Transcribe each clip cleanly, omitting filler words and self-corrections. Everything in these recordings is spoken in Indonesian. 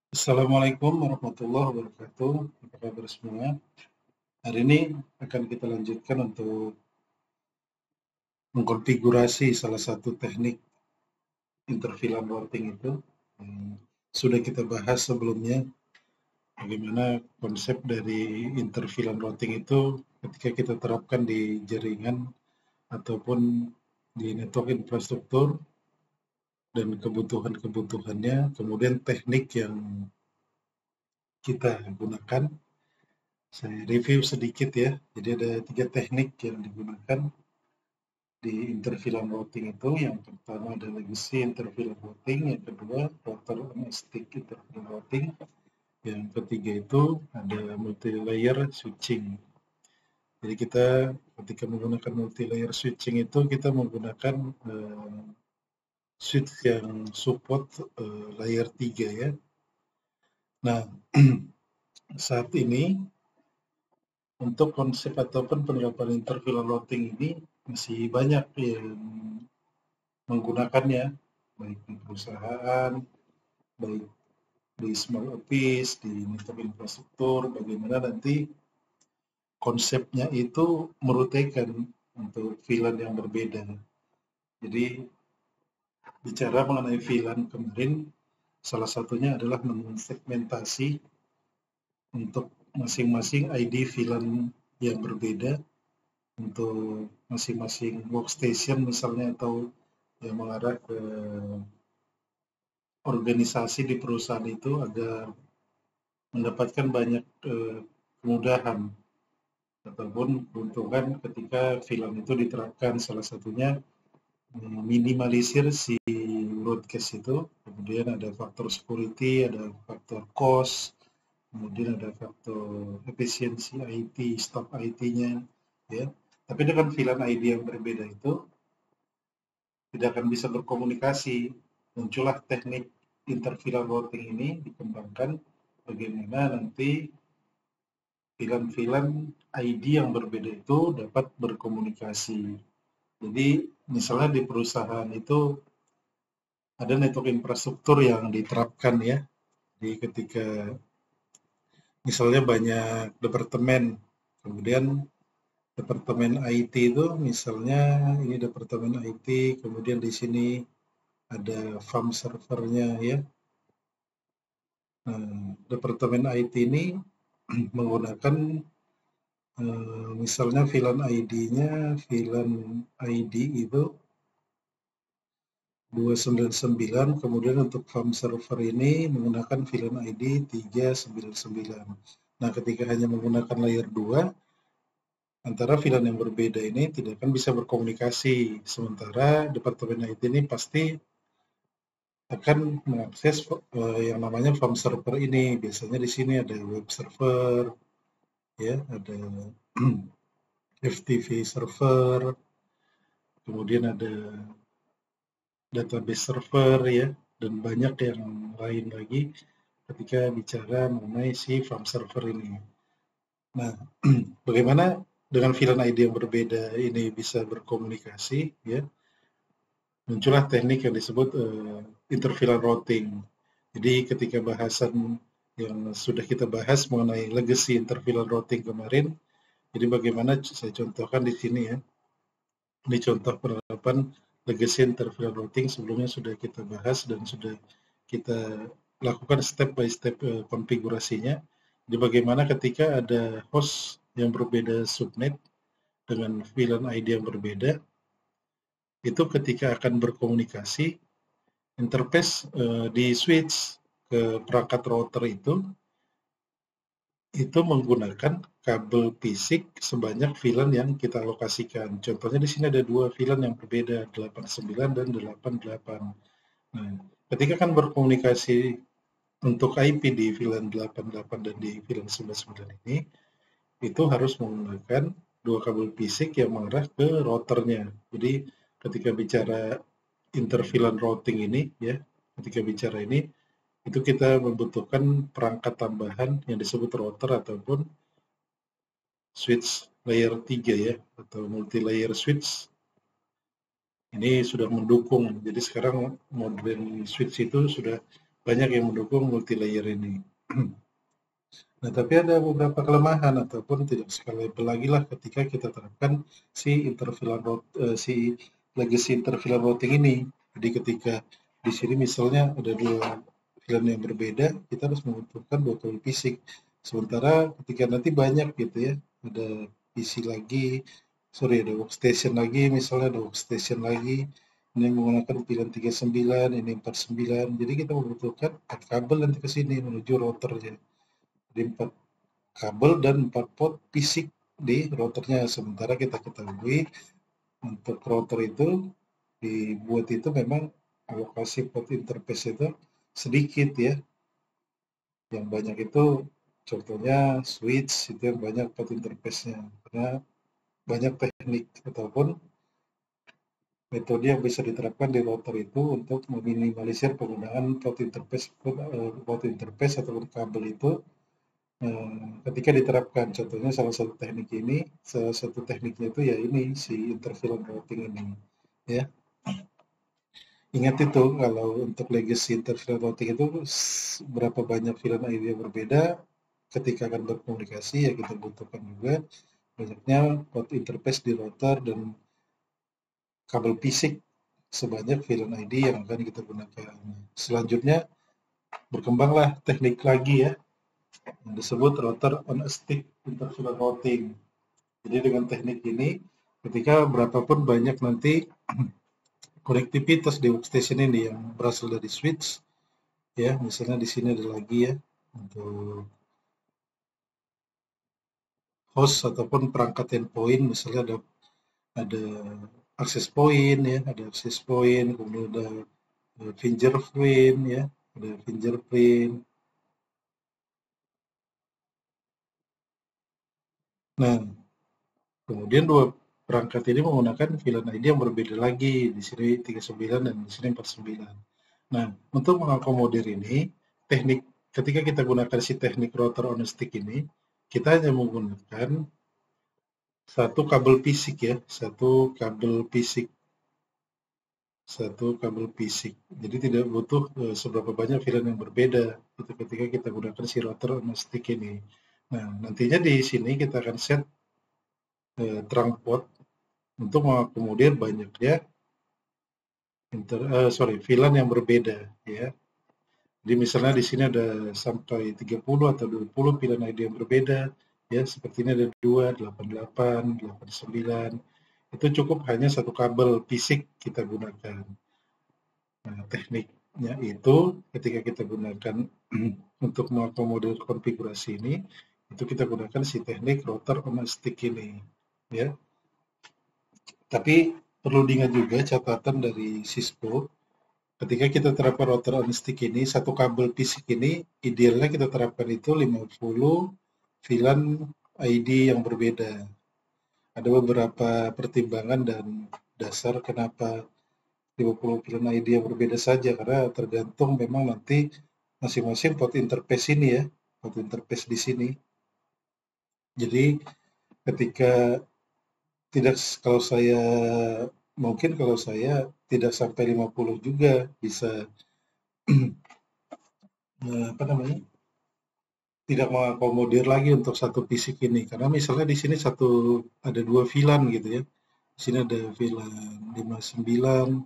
Assalamualaikum warahmatullahi wabarakatuh. Apa kabar semua? Hari ini akan kita lanjutkan untuk mengkonfigurasi salah satu teknik interfilam routing itu. Sudah kita bahas sebelumnya bagaimana konsep dari interfilam routing itu ketika kita terapkan di jaringan ataupun di network infrastruktur dan kebutuhan-kebutuhannya, kemudian teknik yang kita gunakan. Saya review sedikit ya. Jadi ada 3 teknik yang digunakan di interfilam routing itu. Yang pertama ada legacy interfilam routing, yang kedua router domestic interfilam routing, yang ketiga itu ada multi-layer switching. Jadi kita ketika menggunakan multi-layer switching itu kita menggunakan switch yang support layer 3 ya. Nah, saat ini untuk konsep ataupun penerapan interfilam routing ini masih banyak yang menggunakannya, baik di perusahaan, baik di small office, di network infrastruktur, bagaimana nanti konsepnya itu meruteikan untuk VLAN yang berbeda. Jadi bicara mengenai VLAN kemarin, salah satunya adalah mensegmentasi untuk masing-masing ID VLAN yang berbeda untuk masing-masing workstation misalnya atau yang mengarah ke organisasi di perusahaan itu agar mendapatkan banyak kemudahan ataupun keuntungan ketika film itu diterapkan. Salah satunya minimalisir si broadcast itu, kemudian ada faktor security, ada faktor cost, kemudian ada faktor efisiensi IT, staf IT-nya, ya. Tapi dengan VLAN ID yang berbeda itu tidak akan bisa berkomunikasi. Muncullah teknik interVLAN routing ini dikembangkan bagaimana nanti VLAN-VLAN ID yang berbeda itu dapat berkomunikasi. Jadi misalnya di perusahaan itu ada network infrastruktur yang diterapkan ya. Jadi ketika misalnya banyak departemen, kemudian departemen IT itu misalnya ini departemen IT, kemudian di sini ada farm servernya ya. Nah, departemen IT ini menggunakan misalnya VLAN ID-nya, VLAN ID itu 299, kemudian untuk farm server ini menggunakan VLAN ID 399. Nah, ketika hanya menggunakan layer 2, antara VLAN yang berbeda ini tidak akan bisa berkomunikasi. Sementara departemen IT ini pasti akan mengakses yang namanya farm server ini. Biasanya di sini ada web server, ya, ada FTP server, kemudian ada database server ya, dan banyak yang lain lagi ketika bicara mengenai si farm server ini. Nah, bagaimana dengan VLAN ID yang berbeda ini bisa berkomunikasi ya? Muncullah teknik yang disebut interVLAN routing. Jadi ketika bahasan yang sudah kita bahas mengenai legacy interVLAN routing kemarin, jadi bagaimana saya contohkan di sini ya. Ini contoh penerapan legacy interVLAN routing sebelumnya sudah kita bahas dan sudah kita lakukan step by step konfigurasinya. Jadi bagaimana ketika ada host yang berbeda subnet dengan VLAN ID yang berbeda, itu ketika akan berkomunikasi, interface di switch ke perangkat router itu menggunakan kabel fisik sebanyak VLAN yang kita alokasikan. Contohnya di sini ada 2 VLAN yang berbeda, 89 dan 88. Nah, ketika akan berkomunikasi untuk IP di VLAN 88 dan di VLAN 99 ini, itu harus menggunakan 2 kabel fisik yang mengarah ke routernya. Jadi ketika bicara interVLAN routing ini ya, ketika bicara ini itu kita membutuhkan perangkat tambahan yang disebut router ataupun switch layer 3 ya, atau multi layer switch. Ini sudah mendukung. Jadi sekarang modern switch itu sudah banyak yang mendukung multi-layer ini. Nah, tapi ada beberapa kelemahan ataupun tidak scalable lagi lah ketika kita terapkan si si legacy interVLAN routing ini. Jadi ketika di sini misalnya ada dua VLAN yang berbeda, kita harus membutuhkan dua kabel fisik. Sementara ketika nanti banyak gitu ya, ada PC lagi, ada workstation lagi, misalnya ada workstation lagi, ini menggunakan VLAN 39, ini 49, jadi kita membutuhkan 4 kabel nanti ke sini menuju routernya. Jadi 4 kabel dan 4 port fisik di routernya. Sementara kita ketahui untuk router itu dibuat itu memang alokasi port interface itu sedikit ya. Yang banyak itu contohnya switch itu yang banyak port interface-nya. Karena banyak teknik ataupun metode yang bisa diterapkan di router itu untuk meminimalisir penggunaan port interface ataupun kabel itu ketika diterapkan. Contohnya salah satu tekniknya itu ya ini si interVLAN routing ini ya. Ingat itu kalau untuk legacy interVLAN routing itu berapa banyak VLAN ID yang berbeda, ketika akan berkomunikasi ya kita butuhkan juga banyaknya port interface di router dan kabel fisik sebanyak VLAN ID yang akan kita gunakan. Selanjutnya berkembanglah teknik lagi ya yang disebut router on a stick interVLAN routing. Jadi dengan teknik ini, ketika berapapun banyak nanti konektivitas di workstation ini yang berasal dari switch, ya misalnya di sini ada lagi ya untuk host ataupun perangkat endpoint, misalnya ada access point ya, ada access point, kemudian ada fingerprint ya, ada fingerprint. Nah, kemudian dua perangkat ini menggunakan VLAN ID yang berbeda lagi, di sini 39 dan di sini 49. Nah, untuk mengakomodir ini, ketika kita gunakan si teknik router on a stick ini, kita hanya menggunakan satu kabel fisik ya, satu kabel fisik. Jadi tidak butuh seberapa banyak VLAN yang berbeda itu ketika kita gunakan si router on a stick ini. Nah, nantinya di sini kita akan set trunk port untuk mengakomodir banyaknya VLAN yang berbeda ya. Jadi misalnya di sini ada sampai 30 atau 20 VLAN ID yang berbeda ya, seperti ini ada 2, 88, 89. Itu cukup hanya satu kabel fisik kita gunakan. Nah, tekniknya itu ketika kita gunakan untuk mengakomodir konfigurasi ini, itu kita gunakan si teknik router on a stick ini ya. Tapi perlu diingat juga catatan dari Cisco, ketika kita terapkan router on stick ini, satu kabel fisik ini idealnya kita terapkan itu 50 VLAN ID yang berbeda. Ada beberapa pertimbangan dan dasar kenapa 50 VLAN ID yang berbeda saja, karena tergantung memang nanti masing-masing port interface ini ya, port interface di sini. Jadi ketika kalau saya tidak sampai 50 juga bisa tidak mengakomodir lagi untuk satu fisik ini, karena misalnya di sini ada dua VLAN gitu ya, di sini ada VLAN 59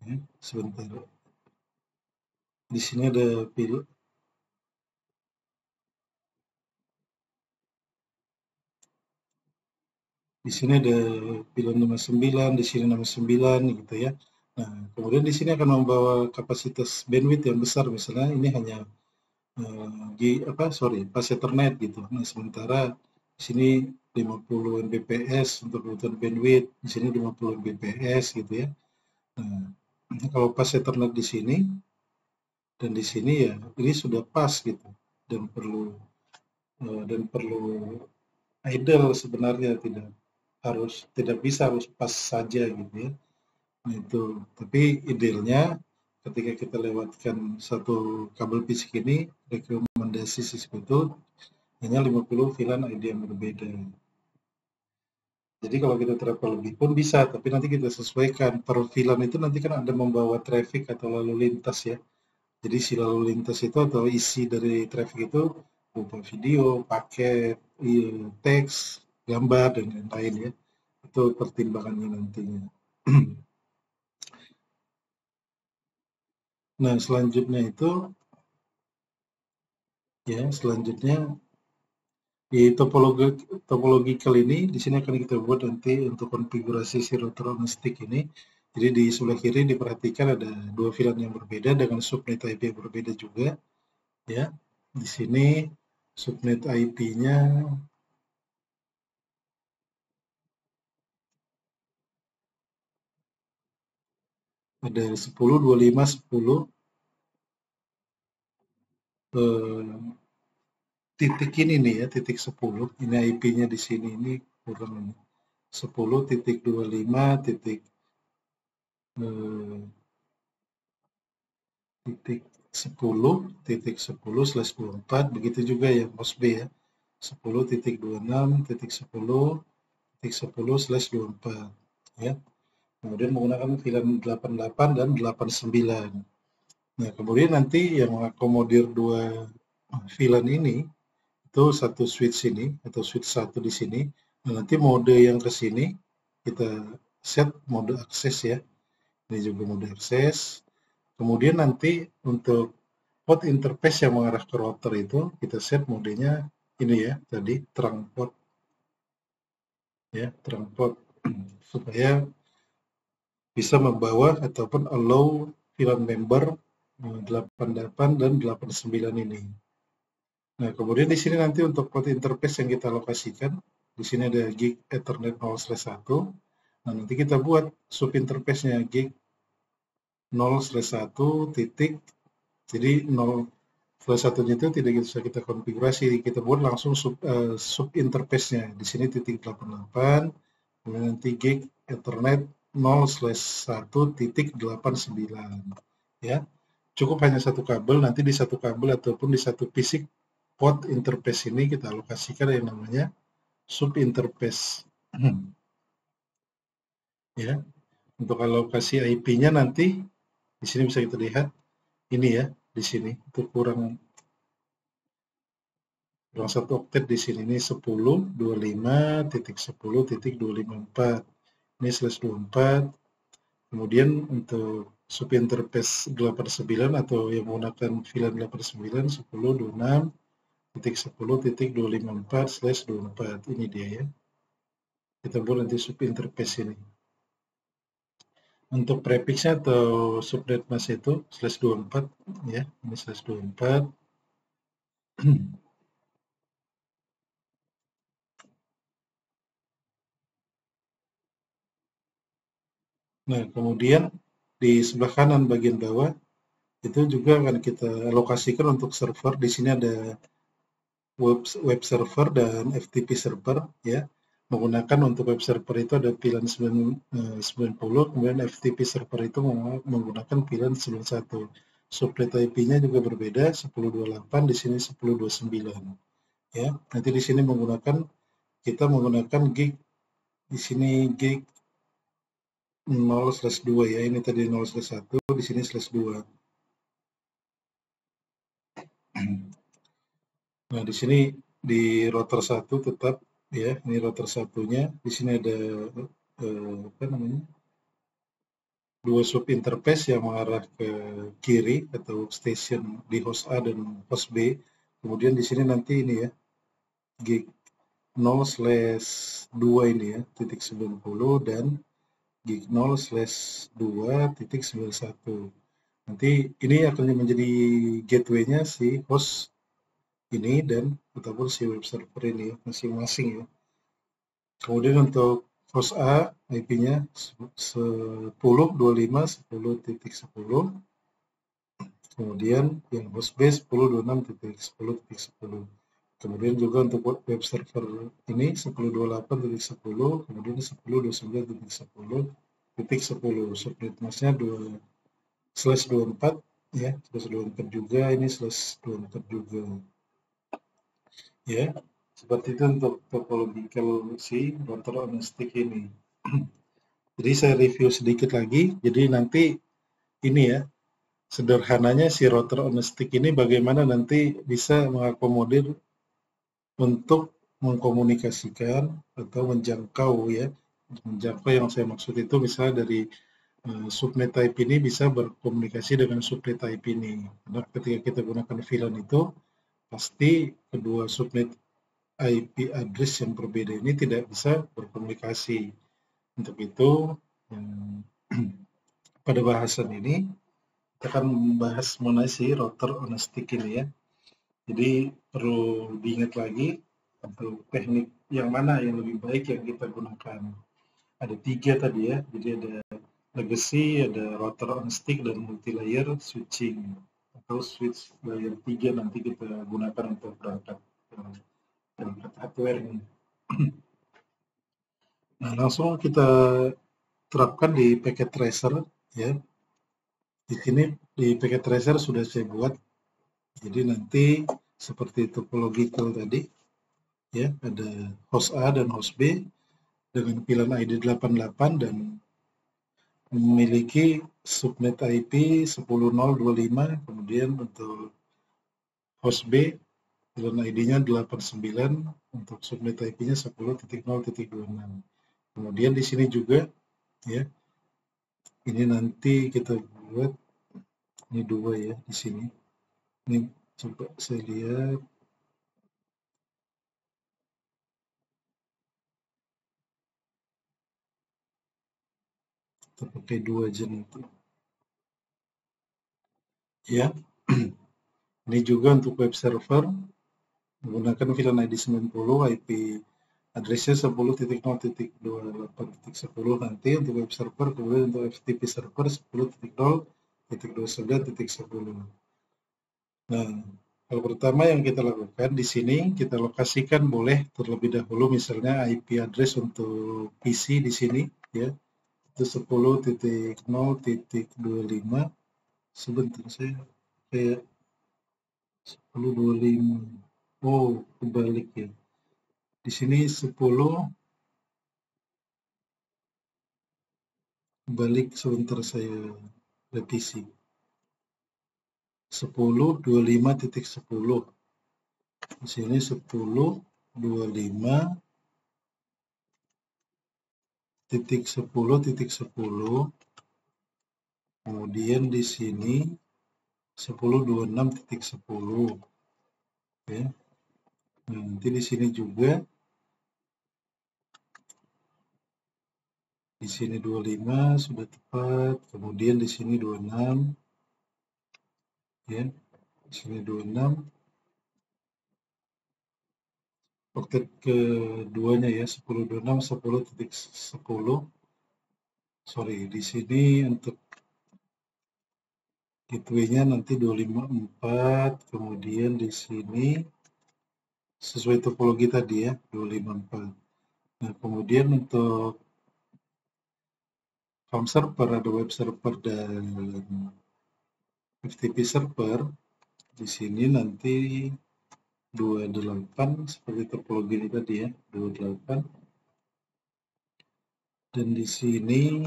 ya, sebentar, di sini ada VLAN di sini ada VLAN 59, di sini 69 gitu ya. Nah, kemudian di sini akan membawa kapasitas bandwidth yang besar, misalnya ini hanya pas Ethernet gitu. Nah, sementara di sini 50 Mbps untuk kebutuhan bandwidth, di sini 50 Mbps gitu ya. Nah, kalau pas Ethernet di sini dan di sini ya ini sudah pas gitu, dan perlu idle sebenarnya, tidak bisa harus pas saja gitu ya. Nah, itu. Tapi idealnya ketika kita lewatkan satu kabel fisik ini, rekomendasi Cisco itu hanya 50 VLAN ID yang berbeda. Jadi kalau kita terapkan lebih pun bisa, tapi nanti kita sesuaikan. Per VLAN itu nanti kan ada membawa traffic atau lalu lintas ya. Jadi si lalu lintas itu atau isi dari traffic itu berupa video, paket, teks, gambar, dan lain-lain ya. Itu pertimbangannya nantinya. Nah, selanjutnya itu ya, selanjutnya di topological ini di sini akan kita buat nanti untuk konfigurasi si router on stick ini. Jadi di sebelah kiri diperhatikan ada dua VLAN yang berbeda dengan subnet IP yang berbeda juga ya. Di sini subnet IP-nya ada 10.25.10 titik ini nih ya, titik 10. Ini IP-nya di sini ini kurang ini. 10.25 titik titik 10.10/24, begitu juga yang host B ya, 10.26.10.10/24 ya. Kemudian menggunakan VLAN 88 dan 89. Nah, kemudian nanti yang mengakomodir dua VLAN ini itu satu switch ini atau switch satu di sini. Nah, nanti mode yang ke sini kita set mode akses ya. Ini juga mode akses. Kemudian nanti untuk port interface yang mengarah ke router itu kita set modenya ini ya, tadi terang port ya, terang port supaya bisa membawa ataupun allow VLAN member 88 dan 89 ini. Nah, kemudian di sini nanti untuk port interface yang kita lokasikan, di sini ada gig Ethernet 0/1. Nah, nanti kita buat sub interface-nya gig 0/1 titik. Jadi 0/1-nya itu tidak bisa kita konfigurasi, kita buat langsung sub interface-nya. Di sini titik 88, kemudian nanti gig Ethernet 0/1 titik 89 ya. Cukup hanya satu kabel, nanti di satu kabel ataupun di satu fisik port interface ini kita alokasikan yang namanya sub interface. Ya. Untuk alokasi IP-nya nanti di sini bisa kita lihat ini ya, di sini itu kurang satu oktet di sini, ini 10.25.10.254 ini /24. Kemudian untuk sub interface 89 atau yang menggunakan VLAN 89 10.26.10.254/24 ini dia ya. Kita buat nanti sub interface ini. Untuk prefixnya atau subnet mas itu /24 ya, ini /24. Nah, kemudian di sebelah kanan bagian bawah itu juga akan kita alokasikan untuk server. Di sini ada web server dan FTP server ya. Menggunakan untuk web server itu ada VLAN 90, kemudian FTP server itu menggunakan VLAN 91. Subnet IP-nya juga berbeda, 10.28, di sini 10.29. Ya, nanti di sini kita menggunakan gig, di sini gig 0/2 ya, ini tadi 0/1, di sini /2. Nah, di sini di router 1 tetap ya, ini router satunya, di sini ada apa namanya? Dua sub interface yang mengarah ke kiri atau workstation di host A dan host B. Kemudian di sini nanti ini ya, gig 0/2 ini ya, titik 90 dan gig 0/2.91. Nanti ini akan menjadi gateway-nya si host ini dan ataupun si web server ini masing-masing ya. Kemudian untuk host A IP-nya 10.25.10.10. Kemudian yang host B 10.26.10.10. Kemudian juga untuk web server ini 10.28.10, kemudian 10.29.10.10. Subnet masnya 2/24 ya, /24 juga, ini /24 juga. Ya. Seperti itu untuk topological si router on a stick ini. Jadi saya review sedikit lagi. Jadi nanti ini ya, sederhananya si router on a stick ini bagaimana nanti bisa mengakomodir untuk mengkomunikasikan atau menjangkau ya, menjangkau yang saya maksud itu misalnya dari subnet IP ini bisa berkomunikasi dengan subnet IP ini. Karena ketika kita gunakan VLAN itu, pasti kedua subnet IP address yang berbeda ini tidak bisa berkomunikasi. Untuk itu, pada bahasan ini kita akan membahas mengenai si router on a stick ini ya. Jadi perlu diingat lagi untuk teknik yang mana yang lebih baik yang kita gunakan. Ada 3 tadi ya, jadi ada legacy, ada router on stick, dan multi-layer switching atau switch layer 3 nanti kita gunakan untuk berangkat hardware ini. Nah, langsung kita terapkan di packet tracer ya. Di sini di packet tracer sudah saya buat. Jadi nanti seperti topological tadi ya, ada host A dan host B dengan VLAN ID 88 dan memiliki subnet IP 10025, kemudian untuk host B VLAN ID-nya 89, untuk subnet IP-nya 10.0.26. Kemudian di sini juga ya, ini nanti kita buat ini 2 ya di sini. Ini coba saya lihat. Kita pakai 2 aja nanti. Ya. Ini juga untuk web server menggunakan VLAN ID 90, IP address-nya 10.0.28.10 nanti untuk web server, kemudian untuk FTP server 10.0.29.10. Nah, hal pertama yang kita lakukan di sini, kita lokasikan boleh terlebih dahulu misalnya IP address untuk PC di sini ya. Itu 10.0.25. Sebentar saya kayak 10.25. Oh, kebalik ya. Di sini 10 balik, sebentar saya revisi. 10.25.10. Di sini 10.25.10.10. Kemudian di sini 10.26.10. Ya. Nah, nanti di sini juga di sini 25 sudah tepat, kemudian di sini 26 ya. Di sini 26. Oktet keduanya ya 10.26 10.10. Sorry, di sini untuk gateway-nya nanti 254, kemudian di sini sesuai topologi tadi ya 254. Nah, kemudian untuk farm server ada web server dan FTP server. Di sini nanti 28 seperti topologi ini tadi ya, 28. Dan di sini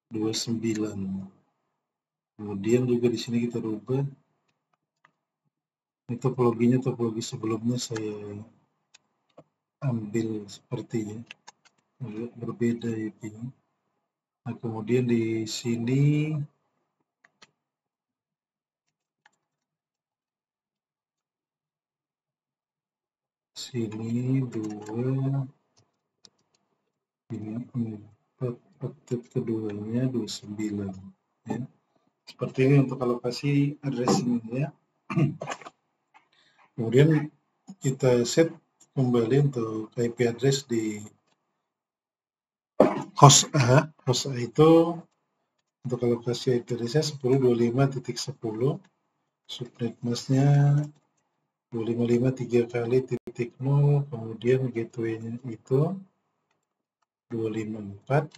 29. Kemudian juga di sini kita rubah. Ini topologinya topologi sebelumnya saya ambil sepertinya berbeda IP-nya. Nah, kemudian di sini sini 2, ini 4, oktet keduanya 29 ya. Seperti ini untuk alokasi addressing-nya. Kemudian kita set kembali untuk IP address di host A. Host A itu untuk alokasi IP address-nya 10.25.10. Subnet mask-nya 255 3 kali titik 0, kemudian gateway-nya itu 254.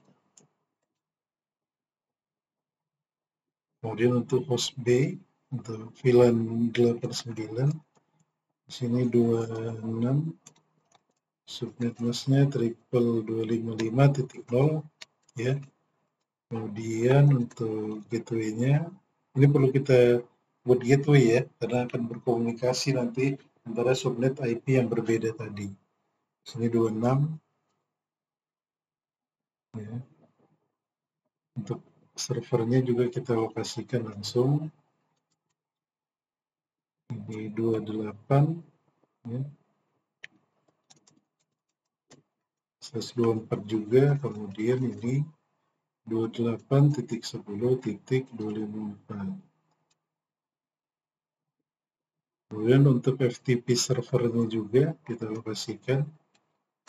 Kemudian untuk host B untuk VLAN 89 Di sini 26, subnet masknya triple 255.0 ya. Kemudian untuk gateway-nya, ini perlu kita buat gateway ya, karena akan berkomunikasi nanti antara subnet IP yang berbeda tadi. Di sini 26 ya. Untuk servernya juga kita lokasikan langsung. Ini 28 ya. 124 juga, kemudian ini 28.10.254. Kemudian untuk FTP servernya juga kita lokasikan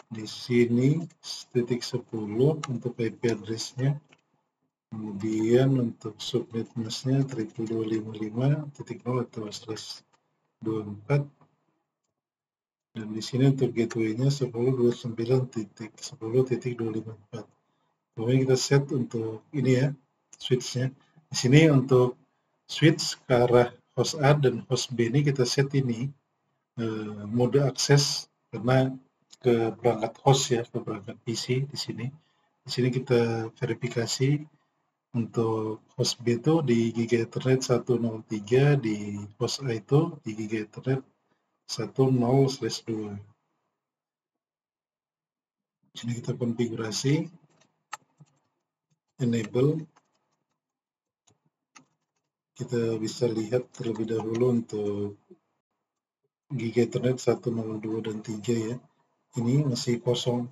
di sini titik 10 untuk IP address-nya. Kemudian untuk subnet masknya 255.0 atau /24. Dan di sini untuk gateway-nya 10.29.10.254. Kemudian kita set untuk ini ya, switch-nya. Di sini untuk switch ke arah host A dan host B ini kita set ini mode akses karena ke perangkat host ya, ke perangkat PC di sini. Di sini kita verifikasi untuk host B itu di Giga Ethernet 103, di host A itu di Giga Ethernet 10/2. Di sini kita konfigurasi enable. Kita bisa lihat terlebih dahulu untuk Giga Ethernet 102 dan 3 ya. Ini masih kosong.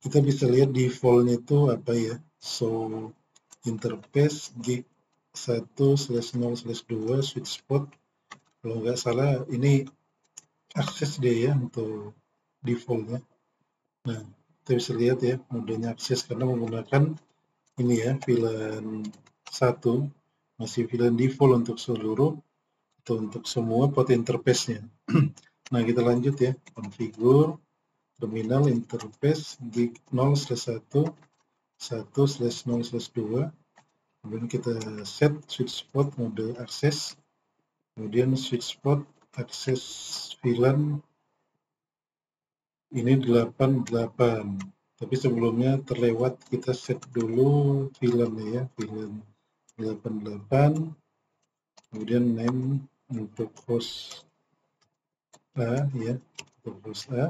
Kita bisa lihat default-nya itu apa ya. So interface gig 1/0/2 switch spot. Kalau nggak salah ini akses dia ya untuk default-nya. Nah, kita bisa lihat ya modenya akses karena menggunakan ini ya VLAN 1, masih VLAN default untuk seluruh atau untuk semua port interface-nya. Nah, kita lanjut ya, configure terminal interface gig 0/1 1/0/2. Kemudian kita set switch spot mode akses, kemudian switch spot akses VLAN ini 88. Tapi sebelumnya terlewat, kita set dulu VLAN ya, VLAN 88. Kemudian name untuk host A ya, untuk host A.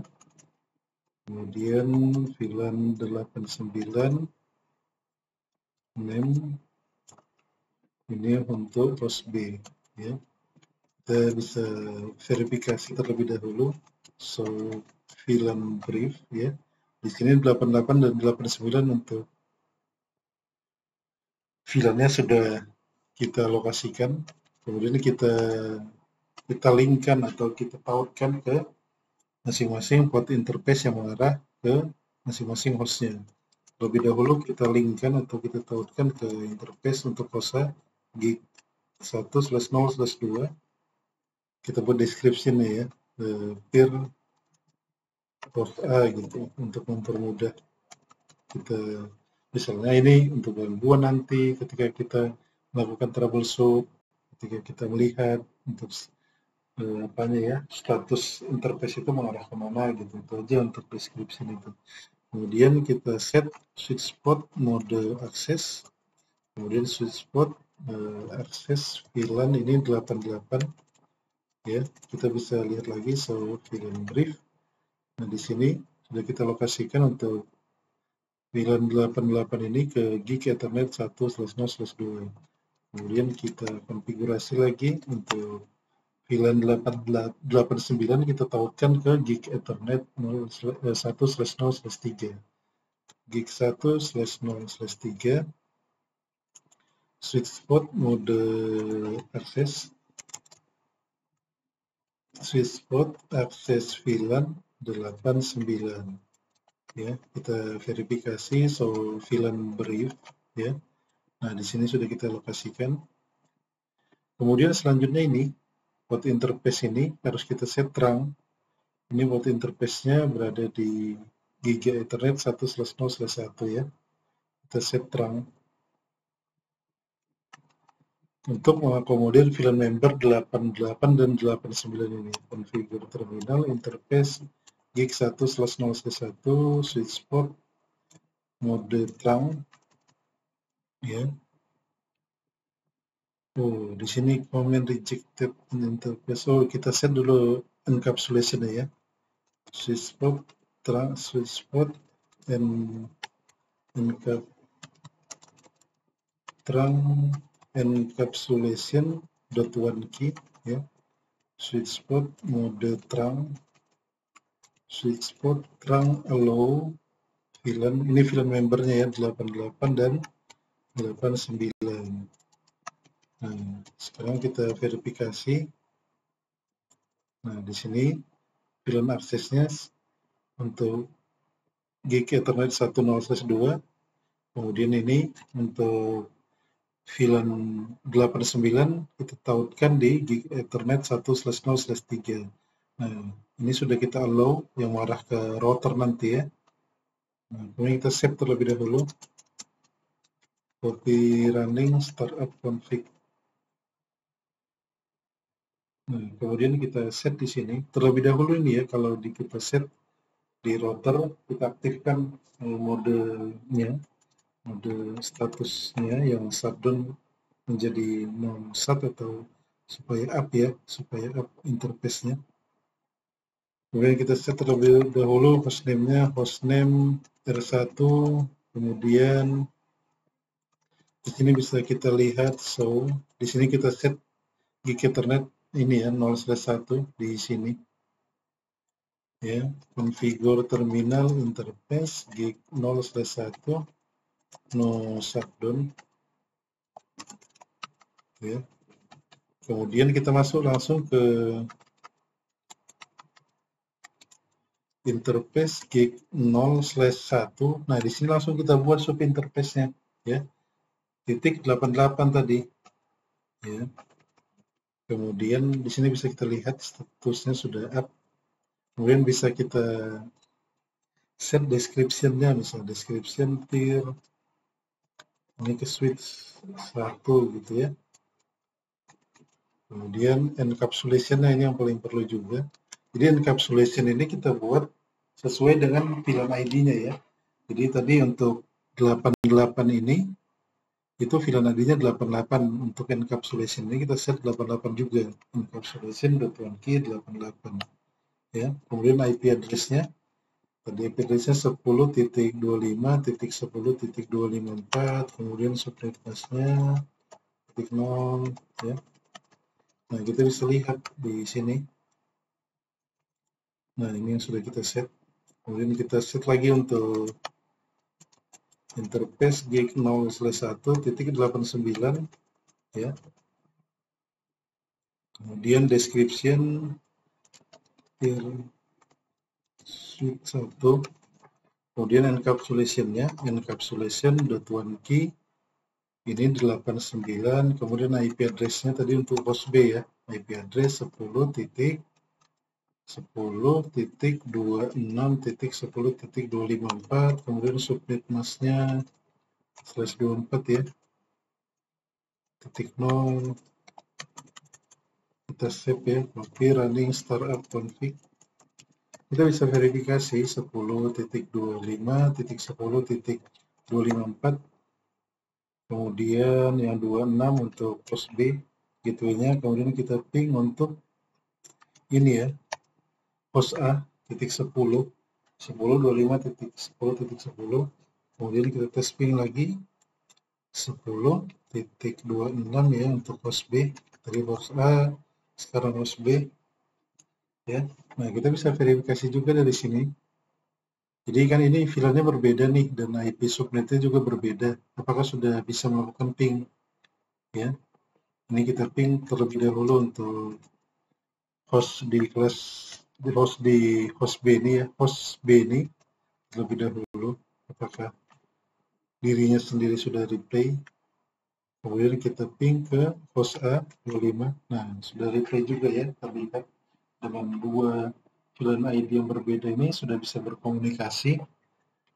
Kemudian VLAN 89 name ini untuk host B ya. Kita bisa verifikasi terlebih dahulu. So VLAN brief ya. Di sini 88 dan 89 untuk VLAN-nya sudah kita lokasikan. Kemudian kita linkkan atau kita tautkan ke masing-masing port interface yang mengarah ke masing-masing hostnya. Lebih dahulu kita linkkan atau kita tautkan ke interface untuk host gig 1/0/2. Kita buat description-nya ya, peer port A gitu untuk mempermudah kita. Misalnya ini untuk gangguan nanti ketika kita melakukan troubleshoot, ketika kita melihat untuk apanya ya, status interface itu mengarah kemana gitu. Itu aja untuk description itu. Kemudian kita set switch spot mode akses, kemudian switch spot akses VLAN ini 88 ya. Kita bisa lihat lagi so VLAN brief. Nah, di sini sudah kita lokasikan untuk VLAN 88 ini ke gig Ethernet 1/0/2. Kemudian kita konfigurasi lagi untuk VLAN 89 kita tautkan ke gig Ethernet 1/0/3. Gig 1/0/3 switch spot mode akses, switch spot akses VLAN 89 ya. Kita verifikasi so VLAN brief ya. Nah, di sini sudah kita lokasikan. Kemudian selanjutnya ini port interface ini harus kita set terang. Ini port interface-nya berada di Giga Ethernet 1/0/1 ya. Kita set terang. untuk mengakomodir VLAN member 88 dan 89 ini. Configure terminal, interface, gig 1/0/1, switch port, mode trunk, ya. Oh, di sini comment rejected interface. Oh, kita set dulu encapsulation ya. Switch port, trunk, switch port, and trunk encapsulation dot one key ya. Switch port, mode trunk, switch port, trunk allow VLAN. Ini VLAN membernya ya 88 dan 89. Nah, sekarang kita verifikasi. Nah, di sini VLAN aksesnya untuk gig Ethernet 10/2, kemudian ini untuk VLAN 89 kita tautkan di gig Ethernet 1/0/3. Nah, ini sudah kita allow yang mengarah ke router nanti ya. Nah, kemudian kita save terlebih dahulu. Copy running startup config. Nah, kemudian kita set di sini. Terlebih dahulu ini ya, kalau kita set di router, kita aktifkan modenya, mode statusnya yang shutdown menjadi non-shut atau supaya up ya, supaya up interface-nya. Kemudian kita set terlebih dahulu hostname-nya, hostname R1, kemudian di sini bisa kita lihat, so di sini kita set gig Ethernet ini ya 0/1 di sini ya, configure terminal interface gig 0/1 no shutdown ya. Kemudian kita masuk langsung ke interface gig 0/1. Nah, di sini langsung kita buat sub interface-nya ya. Titik 88 tadi ya. Kemudian di sini bisa kita lihat statusnya sudah up. Kemudian bisa kita set description-nya, misalnya description tier ini ke switch 1 gitu ya. Kemudian encapsulation-nya ini yang paling perlu juga. Jadi encapsulation ini kita buat sesuai dengan VLAN ID-nya ya. Jadi tadi untuk 88 ini itu VLAN ID-nya 88. Untuk encapsulation ini kita set 88 juga. Encapsulation.1key 88 ya. Kemudian IP address-nya tadi IP address-nya 10.25.10.254, kemudian subnet mask-nya .0 ya. Nah, kita bisa lihat di sini. Nah, ini yang sudah kita set. Kemudian kita set lagi untuk interface gig 0/1.89 ya. Kemudian description tier switch 1. Kemudian encapsulation-nya encapsulation.1key ini 89. Kemudian IP address-nya tadi untuk host B ya. IP address 10.26.10.254, kemudian subnet mask-nya /24 ya. .0 kita save ya, copy running startup config. Kita bisa verifikasi 10.25.10.254, kemudian yang 26 untuk host B gateway-nya, kemudian kita ping untuk ini ya, host A titik 10 10.25.10.10, kemudian kita tes ping lagi 10.26 ya untuk host B, tadi host A, sekarang host B ya. Nah, kita bisa verifikasi juga dari sini. Jadi kan ini VLAN-nya berbeda nih dan IP subnet-nya juga berbeda. Apakah sudah bisa melakukan ping ya? Ini kita ping terlebih dahulu untuk host di kelas host B ini ya, host B ini terlebih dahulu. Apakah dirinya sendiri sudah replay? Kemudian kita ping ke host A 25. Nah, sudah replay juga ya, terlihat dengan dua VLAN ID yang berbeda ini sudah bisa berkomunikasi.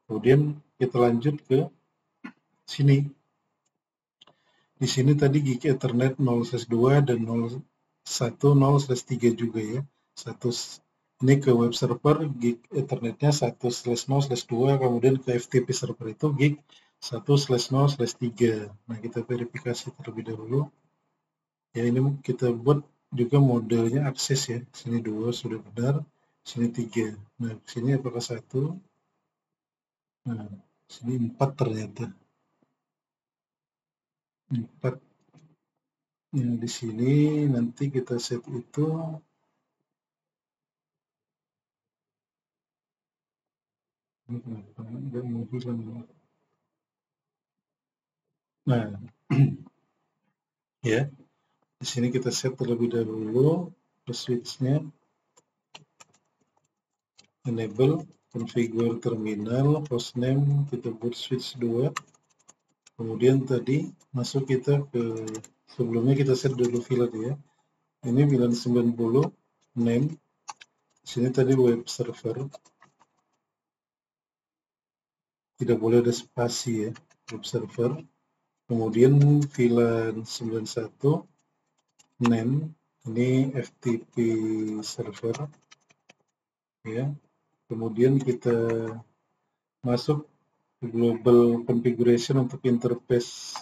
Kemudian kita lanjut ke sini. Di sini tadi gig Ethernet 0/2 dan 0/1/0/3 juga ya. Ini ke web server gig Ethernetnya 1/0/2, kemudian ke FTP server itu gig 1/0/3. Nah, kita verifikasi terlebih dahulu. Ya, ini kita buat juga modelnya akses ya. Sini 2 sudah benar, sini 3. Nah, sini apakah 1? Nah, sini 4 ternyata. 4. Yang di sini nanti kita set itu ini kenapa nggak mau hilang ya? Nah, ya, di sini kita set terlebih dahulu switch-nya, enable, configure terminal, hostname kita buat switch 2. Kemudian tadi masuk kita ke, sebelumnya kita set dulu VLAN ya. Ini VLAN 90, name, sini tadi web server, tidak boleh ada spasi ya, web server. Kemudian VLAN 91, name, ini FTP server ya. Kemudian kita masuk ke global configuration untuk interface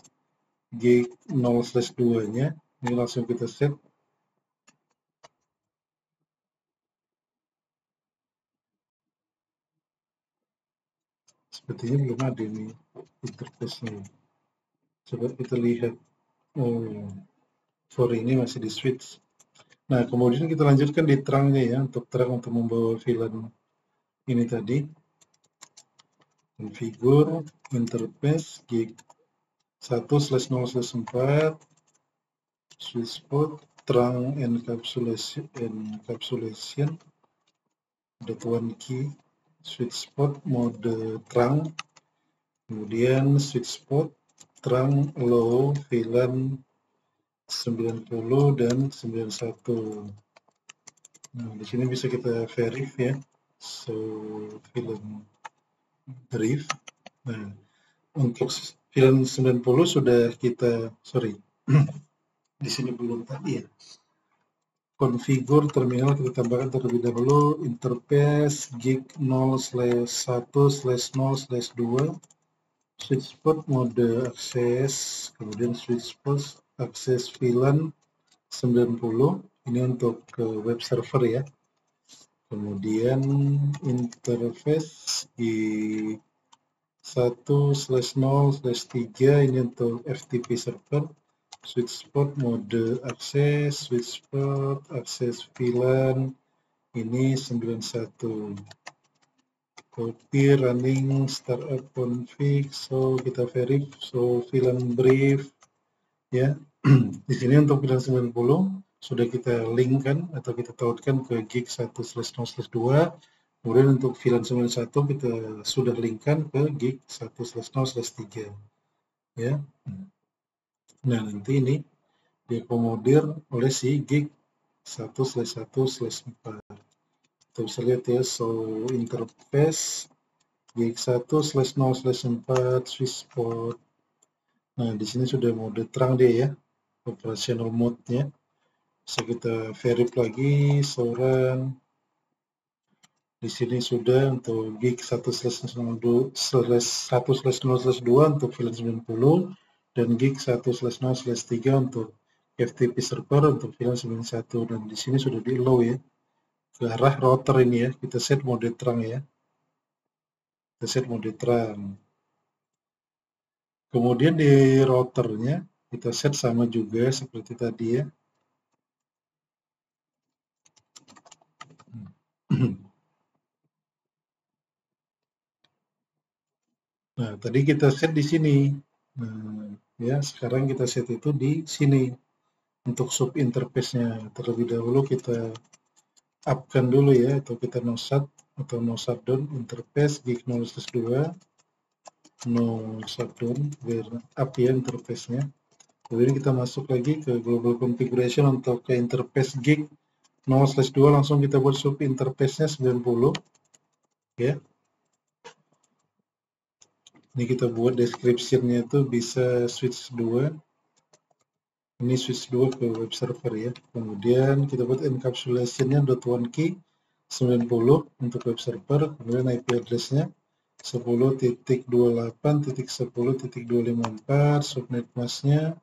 gig 0/2-nya. Ini langsung kita set. Sepertinya belum ada ini interface-nya. Coba kita lihat. Oh, for ini masih di switch. Nah, kemudian kita lanjutkan di trunk-nya ya, untuk trunk untuk membawa VLAN ini tadi. Configure interface gig 1/0/4 switch port trunk encapsulation .1 key switch port mode trunk, kemudian switch port trunk low VLAN 90 dan 91. Nah, di sini bisa kita verif ya. So, VLAN brief. Nah, untuk VLAN 90 sudah kita, di sini belum tadi ya. Configure terminal kita tambahkan terlebih dahulu interface gig 0/1/0/2 switch port mode akses, kemudian switch port akses VLAN 90, ini untuk ke web server ya. Kemudian interface di 1/0/3 ini untuk FTP server, switch port mode akses, switch port akses VLAN ini 91. Copy running startup config, so kita verif, so VLAN brief ya. Di sini untuk VLAN 90 sudah kita linkkan atau kita tautkan ke gig 1/0/2. Kemudian untuk VLAN 91 kita sudah linkkan ke gig 1/0/3 ya. Nah, nanti ini diakomodir oleh si gig 1/1/4. Kita bisa lihat ya, so interface gig 1/0/4 switch port. Nah, di sini sudah mode terang dia ya, operational mode-nya. Bisa kita verif lagi, so run. Di sini sudah untuk gig 1/0/2 untuk VLAN 90 dan gig 1/0/3 untuk FTP server untuk VLAN 91, dan di sini sudah di allow ya ke arah router ini ya. Kita set mode terang ya. Kita set mode terang. Kemudian di routernya kita set sama juga seperti tadi ya. Nah, tadi kita set di sini. Nah, ya, sekarang kita set itu di sini. Untuk sub interface-nya terlebih dahulu kita up-kan dulu ya, atau kita no shutdown interface gig 0/2, no shutdown, biar up ya interface-nya. Kemudian kita masuk lagi ke global configuration untuk ke interface gig 0/2, langsung kita buat sub interface-nya 90 ya. Ini kita buat description-nya itu bisa switch 2 Ini switch 2 ke web server ya. Kemudian kita buat encapsulation-nya .1 key 90 untuk web server, kemudian IP address-nya 10.28.10.254, subnet mask-nya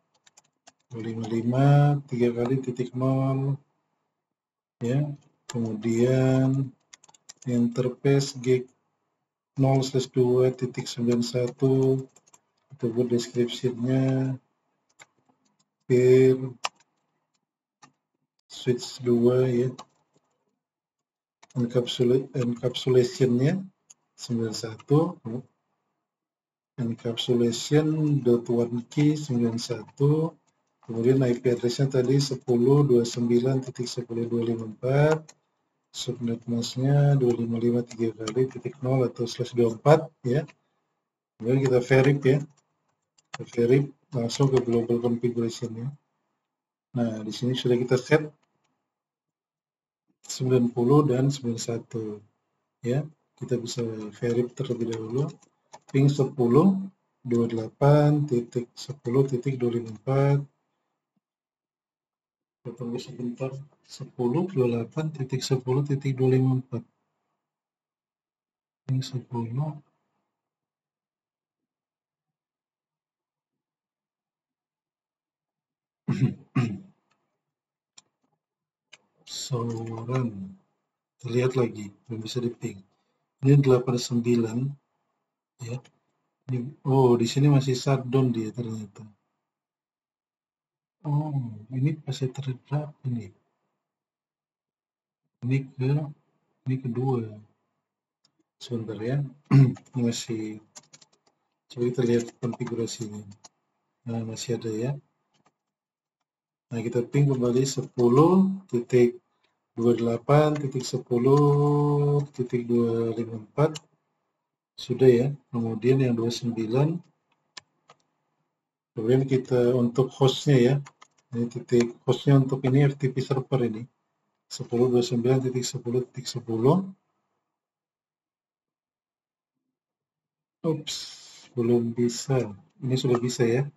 255 3 kali titik 0 ya. Kemudian interface gig 0/2.91 kita buat description-nya pir switch 2 ya. Encapsulation-nya 91 encapsulation.1 key 91, kemudian IP address-nya tadi 10.29.10.254, subnet mask-nya 255 3 kali titik 0 atau /24 ya. Kemudian kita verif ya, langsung ke global configuration-nya. Nah, di sini sudah kita set 90 dan 91 ya. Kita bisa verif terlebih dahulu. Ping 10 28.10.254. Kita tunggu sebentar. 10.28.10.254. Ping 10. Soran. Lihat lagi, belum bisa di ping. Ini 89 ya. Oh, di sini masih shutdown dia ternyata. Oh, ini masih terdrap ini. Ini kedua. Sebentar ya. Ini masih, coba kita lihat konfigurasinya. Nah, masih ada ya. Nah, kita ping kembali 10.28.10.254. Sudah ya. Kemudian yang 29. Kemudian kita untuk hostnya ya. Ini titik hostnya untuk ini FTP server ini. 10.29.10.10. Ups, belum bisa. Ini sudah bisa ya.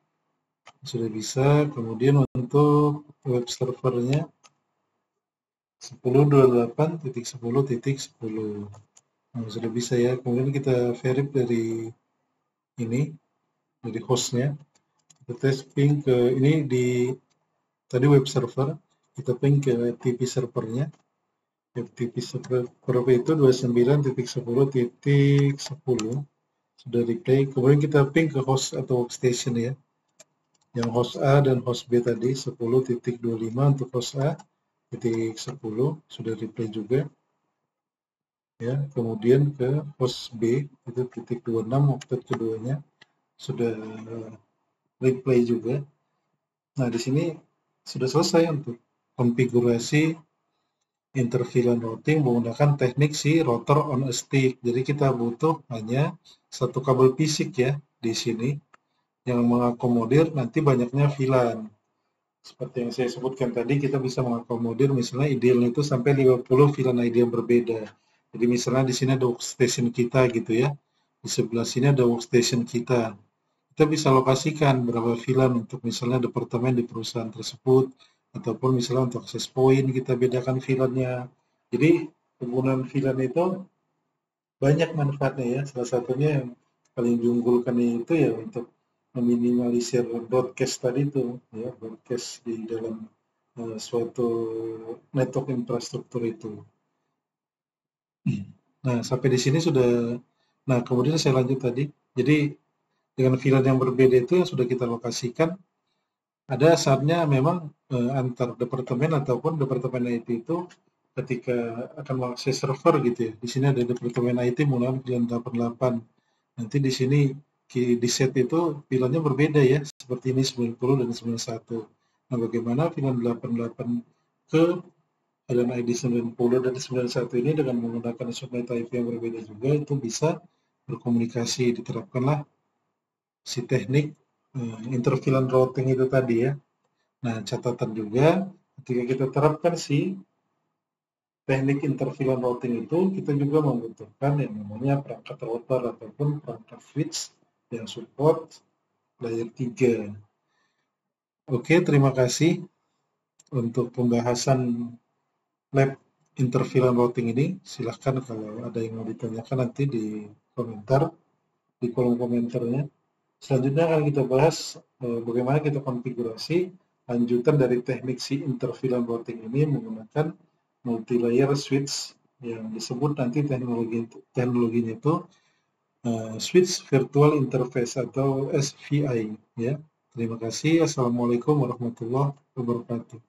Sudah bisa. Kemudian untuk web servernya 10.28.10.10. Nah, sudah bisa ya. Kemudian kita verif dari ini, dari hostnya. Kita tes ping ke ini di tadi web server. Kita ping ke FTP servernya. FTP server itu 29.10.10. Sudah replay. Kemudian kita ping ke host atau workstation ya. Yang host A dan host B tadi 10.25 untuk host A, titik 10 sudah replay juga. Ya, kemudian ke host B itu titik 26 oktet keduanya sudah replay juga. Nah, di sini sudah selesai untuk konfigurasi interVLAN routing menggunakan teknik si router on a stick. Jadi kita butuh hanya satu kabel fisik ya di sini yang mengakomodir nanti banyaknya VLAN. Seperti yang saya sebutkan tadi, kita bisa mengakomodir misalnya idealnya itu sampai 50 VLAN ID yang berbeda. Jadi misalnya di sini ada workstation kita gitu ya. Di sebelah sini ada workstation kita. Kita bisa lokasikan berapa VLAN untuk misalnya departemen di perusahaan tersebut, ataupun misalnya untuk access point kita bedakan VLAN-nya. Jadi penggunaan VLAN itu banyak manfaatnya ya. Salah satunya yang paling diunggulkan itu ya untuk meminimalisir broadcast tadi itu ya, broadcast di dalam suatu network infrastruktur itu. Nah, sampai di sini sudah. Nah, kemudian saya lanjut tadi. Jadi dengan VLAN yang berbeda itu yang sudah kita lokasikan, ada saatnya memang antar departemen ataupun departemen IT itu ketika akan mengakses server gitu ya. Di sini ada departemen IT menggunakan VLAN 88. Nanti di sini di set itu VLAN-nya berbeda ya, seperti ini 90 dan 91. Nah, bagaimana VLAN 88 ke VLAN ID 90 dan 91 ini dengan menggunakan subnet IP yang berbeda juga itu bisa berkomunikasi. Diterapkanlah si teknik interVLAN routing itu tadi ya. Nah, catatan juga ketika kita terapkan si teknik interVLAN routing itu, kita juga membutuhkan yang namanya perangkat router ataupun perangkat switch yang support layer 3. Oke, terima kasih untuk pembahasan lab interVLAN routing ini. Silahkan kalau ada yang mau ditanyakan nanti di komentar, di kolom komentarnya. Selanjutnya akan kita bahas bagaimana kita konfigurasi lanjutan dari teknik si interVLAN routing ini menggunakan multi-layer switch yang disebut nanti teknologinya itu switch virtual interface atau SVI ya. Terima kasih. Assalamualaikum warahmatullahi wabarakatuh.